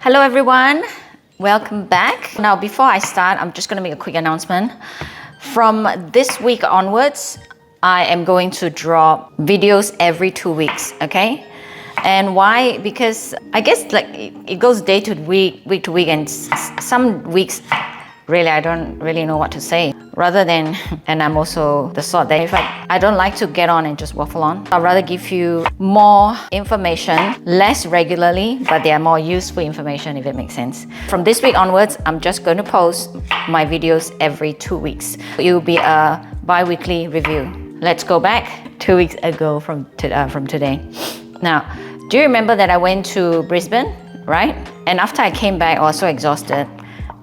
Hello everyone, welcome back. Now before I start, I'm just going to make a quick announcement. From this week onwards, I am going to drop videos every 2 weeks, okay? And why? Because I guess like it goes day to week to week, and some weeks really I don't really know what to say. Rather than, and I'm also the sort that if I don't like to get on and just waffle on. I'd rather give you more information, less regularly, but they are more useful information if it makes sense. From this week onwards, I'm just going to post my videos every 2 weeks. It will be a bi-weekly review. Let's go back 2 weeks ago from today. Now, do you remember that I went to Brisbane, right? And after I came back, I was so exhausted.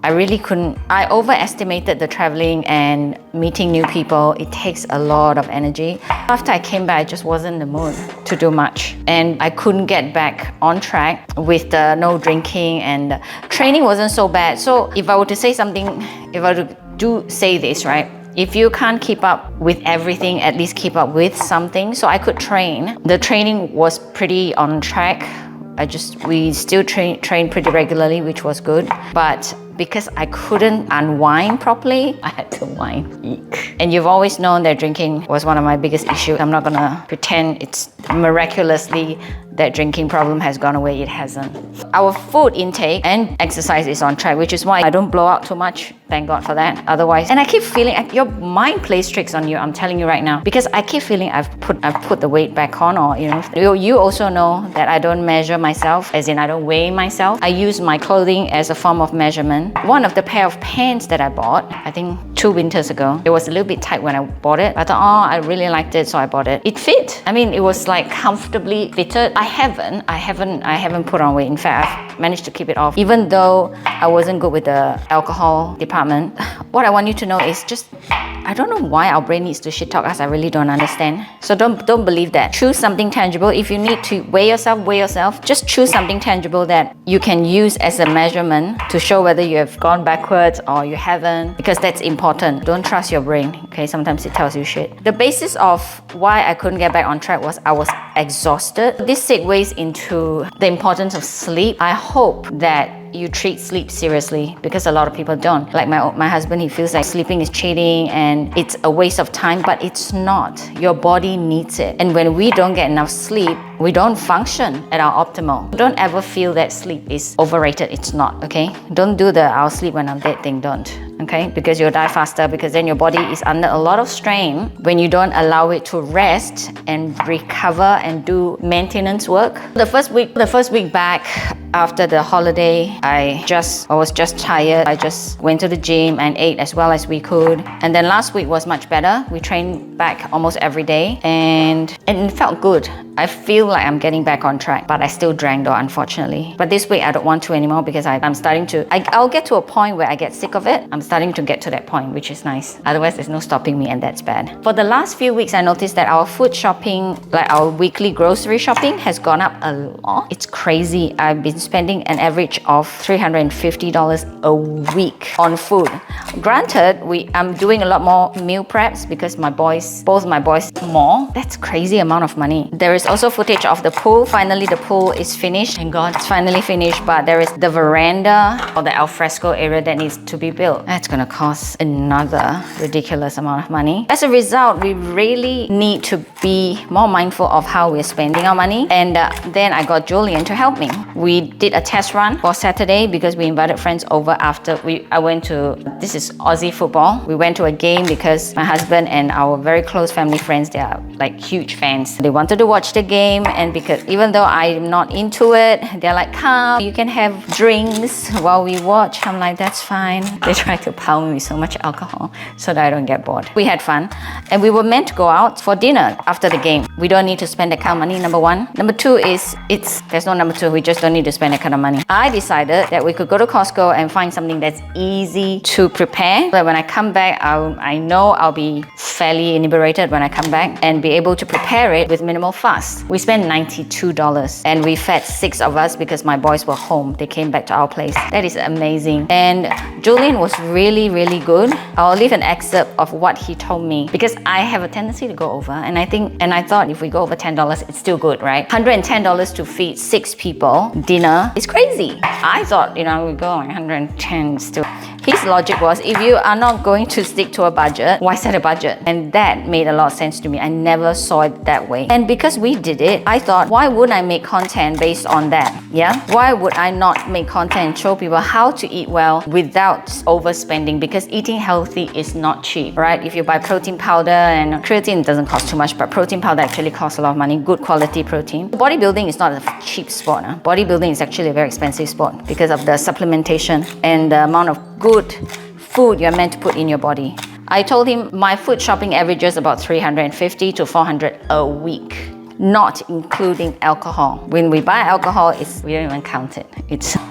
I overestimated the traveling and meeting new people. It takes a lot of energy. After I came back, I just wasn't in the mood to do much. And I couldn't get back on track with the no drinking, and the training wasn't so bad. So if I were to say something, if I were to say this, right? If you can't keep up with everything, at least keep up with something. So I could train. The training was pretty on track. We still train pretty regularly, which was good. But because I couldn't unwind properly, I had to whine. And you've always known that drinking was one of my biggest issues. I'm not gonna pretend it's miraculously that drinking problem has gone away. It hasn't. Our food intake and exercise is on track, which is why I don't blow out too much. Thank God for that. Otherwise, and I keep feeling your mind plays tricks on you. I'm telling you right now, because I keep feeling I've put the weight back on, or you also know that I don't measure myself, as in I don't weigh myself. I use my clothing as a form of measurement. One of the pair of pants that I bought, I think 2 winters ago, it was a little bit tight when I bought it. I thought, I really liked it, so I bought it. It fit. I mean, it was like comfortably fitted. I haven't put on weight. In fact, I've managed to keep it off, even though I wasn't good with the alcohol department. What I want you to know is just, I don't know why our brain needs to shit talk us. I really don't understand. So don't believe that. Choose something tangible. If you need to weigh yourself. Just choose something tangible that you can use as a measurement to show whether you have gone backwards or you haven't, because that's important. Don't trust your brain, okay? Sometimes it tells you shit. The basis of why I couldn't get back on track was I was exhausted. This segues into the importance of sleep. I hope that you treat sleep seriously, because a lot of people don't. Like my husband, he feels like sleeping is cheating and it's a waste of time, but it's not. Your body needs it. And when we don't get enough sleep, we don't function at our optimal. Don't ever feel that sleep is overrated. It's not, okay? Don't do the I'll sleep when I'm dead thing. Don't, okay? Because you'll die faster, because then your body is under a lot of strain when you don't allow it to rest and recover and do maintenance work. The first week back after the holiday, I was just tired. I just went to the gym and ate as well as we could. And then last week was much better. We trained back almost every day, and it felt good. I feel like I'm getting back on track, but I still drank though, unfortunately. But this week I don't want to anymore, because I'm starting to, I'll get to a point where I get sick of it. I'm starting to get to that point, which is nice. Otherwise, there's no stopping me, and that's bad. For the last few weeks, I noticed that our food shopping, like our weekly grocery shopping, has gone up a lot. It's crazy. I've been spending an average of $350 a week on food. Granted, I'm doing a lot more meal preps because both my boys more. That's crazy amount of money. There is also footage of the pool. Finally, the pool is finished. Thank God, it's finally finished. But there is the veranda or the alfresco area that needs to be built. That's gonna cost another ridiculous amount of money. As a result, we really need to be more mindful of how we're spending our money. And then I got Julian to help me. We did a test run for Saturday because we invited friends over after I went to, this is Aussie football. We went to a game because my husband and our very close family friends, they are like huge fans. They wanted to watch the game, and because even though I'm not into it, they're like, come, you can have drinks while we watch. I'm like, that's fine. They try to pound me with so much alcohol so that I don't get bored. We had fun, and we were meant to go out for dinner after the game. We don't need to spend that kind of money, number one. Number two is, there's no number two, we just don't need to spend that kind of money. I decided that we could go to Costco and find something that's easy to prepare. But when I come back, I know I'll be fairly inebriated when I come back, and be able to prepare it with minimal fuss. We spent $92, and we fed 6 of us because my boys were home. They came back to our place. That is amazing. And Julian was really, really good. I'll leave an excerpt of what he told me, because I have a tendency to go over, and I thought if we go over $10, it's still good, right? $110 to feed 6 people dinner dinner is crazy. I thought, we go like 110 still. His logic was, if you are not going to stick to a budget, why set a budget? And that made a lot of sense to me. I never saw it that way. And because we did it, I thought, why wouldn't I make content based on that? Yeah? Why would I not make content and show people how to eat well without overspending? Because eating healthy is not cheap, right? If you buy protein powder, and creatine doesn't cost too much, but protein powder actually costs a lot of money, good quality protein. Bodybuilding is not a cheap sport. Bodybuilding is actually a very expensive sport because of the supplementation and the amount of good food you're meant to put in your body. I told him my food shopping averages about $350 to $400 a week, not including alcohol. When we buy alcohol, we don't even count it.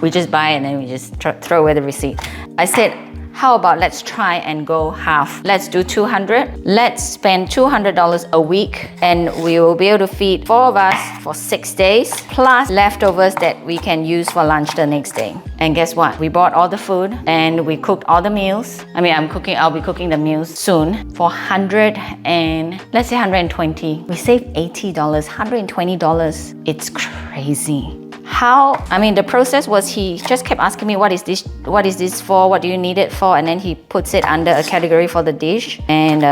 We just buy and then we just throw away the receipt. I said, how about let's try and go half? Let's do 200. Let's spend $200 a week and we will be able to feed 4 of us for 6 days, plus leftovers that we can use for lunch the next day. And guess what? We bought all the food and we cooked all the meals. I'll be cooking the meals soon for let's say 120. We saved $80, $120. It's crazy. The process was he just kept asking me, what is this for? What do you need it for? And then he puts it under a category for the dish. And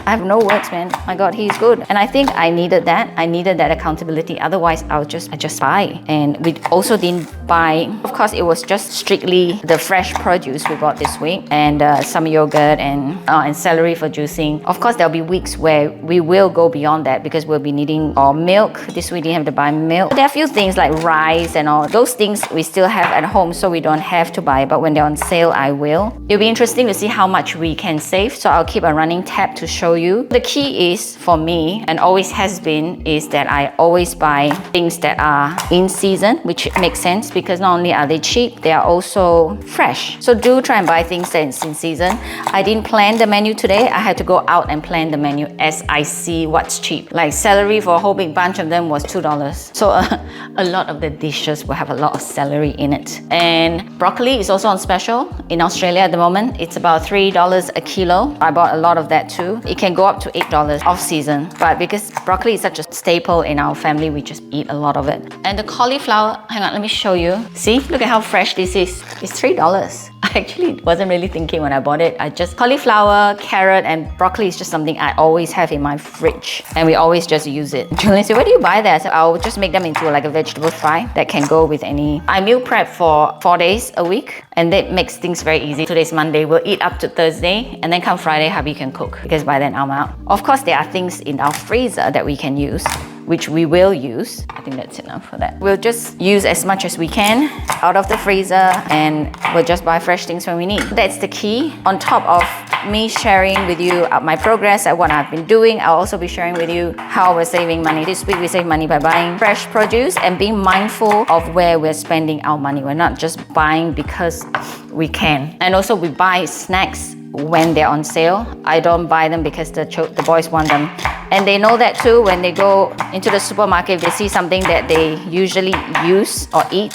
I have no words, man. My God, he's good. And I think I needed that. I needed that accountability. Otherwise, I just buy. And we also didn't buy. Of course, it was just strictly the fresh produce we bought this week, and some yogurt and celery for juicing. Of course, there'll be weeks where we will go beyond that because we'll be needing milk. This week, we didn't have to buy milk. There are a few things like rice and all. Those things we still have at home, so we don't have to buy. But when they're on sale, I will. It'll be interesting to see how much we can save. So I'll keep a running tab to show you. The key is, for me, and always has been, is that I always buy things that are in season, which makes sense because not only are they cheap, they are also fresh. So do try and buy things that's in season. I didn't plan the menu today. I had to go out and plan the menu as I see what's cheap. Like celery, for a whole big bunch of them was $2. So a lot of the dishes will have a lot of celery in it. And broccoli is also on special in Australia at the moment. It's about $3 a kilo. I bought a lot of that too. It can go up to $8 off season, but because broccoli is such a staple in our family, we just eat a lot of it. And the cauliflower, hang on, let me show you. See, look at how fresh this is. It's $3. I actually wasn't really thinking when I bought it. Cauliflower, carrot, and broccoli is just something I always have in my fridge, and we always just use it. Julian said, where do you buy that? I said, I'll just make them into like a vegetable fry that can go with any. I meal prep for 4 days a week, and that makes things very easy. Today's Monday, we'll eat up to Thursday, and then come Friday, hubby can cook because by then I'm out. Of course, there are things in our freezer that we can use, which we will use. I think that's enough for that. We'll just use as much as we can out of the freezer, and we'll just buy fresh things when we need. That's the key. On top of me sharing with you my progress at what I've been doing, I'll also be sharing with you how we're saving money. This week we save money by buying fresh produce and being mindful of where we're spending our money. We're not just buying because we can. And also we buy snacks when they're on sale. I don't buy them because the boys want them. And they know that too. When they go into the supermarket, if they see something that they usually use or eat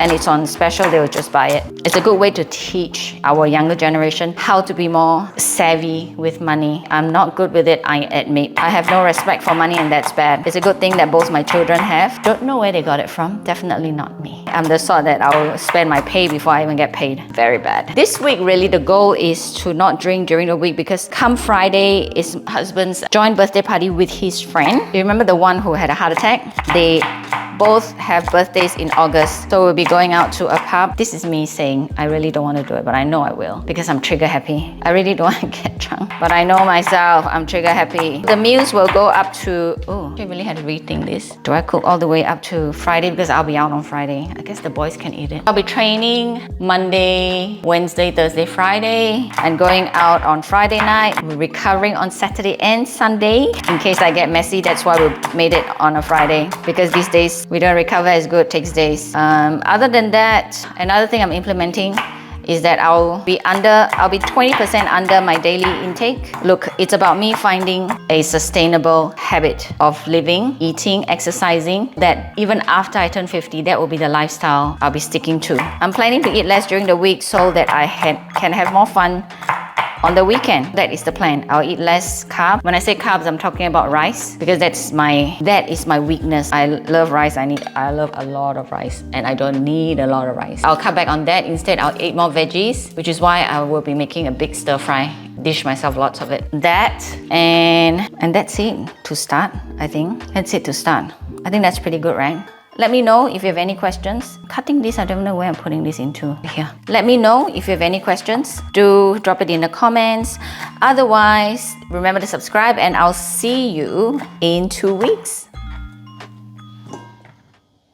and it's on special, they will just buy it. It's a good way to teach our younger generation how to be more savvy with money. I'm not good with it, I admit. I have no respect for money, and that's bad. It's a good thing that both my children have. Don't know where they got it from. Definitely not me. I'm the sort that I'll spend my pay before I even get paid. Very bad. This week, really, the goal is to not drink during the week because come Friday is husband's joint birthday party with his friend. You remember the one who had a heart attack? They both have birthdays in August, so we'll be going out to a pub. This is me saying I really don't want to do it, but I know I will because I'm trigger happy. I really don't want to get drunk, but I know myself, I'm trigger happy. The meals will go up to, I really had to rethink this. Do I cook all the way up to Friday because I'll be out on Friday? I guess the boys can eat it. I'll be training Monday, Wednesday, Thursday, Friday, and going out on Friday night. We're recovering on Saturday and Sunday. In case I get messy, that's why we made it on a Friday, because these days we don't recover as good, takes days. Other than that, another thing I'm implementing is that I'll be 20% under my daily intake. Look, it's about me finding a sustainable habit of living, eating, exercising, that even after I turn 50, that will be the lifestyle I'll be sticking to. I'm planning to eat less during the week so that I can have more fun on the weekend. That is the plan. I'll eat less carb. When I say carbs, I'm talking about rice because that is my weakness. I love rice. I love a lot of rice and I don't need a lot of rice. I'll cut back on that. Instead, I'll eat more veggies, which is why I will be making a big stir fry. Dish myself lots of it. That and that's it to start, I think. That's it to start. I think that's pretty good, right? Let me know if you have any questions. Cutting this, I don't know where I'm putting this into here. Let me know if you have any questions. Do drop it in the comments. Otherwise, remember to subscribe and I'll see you in 2 weeks.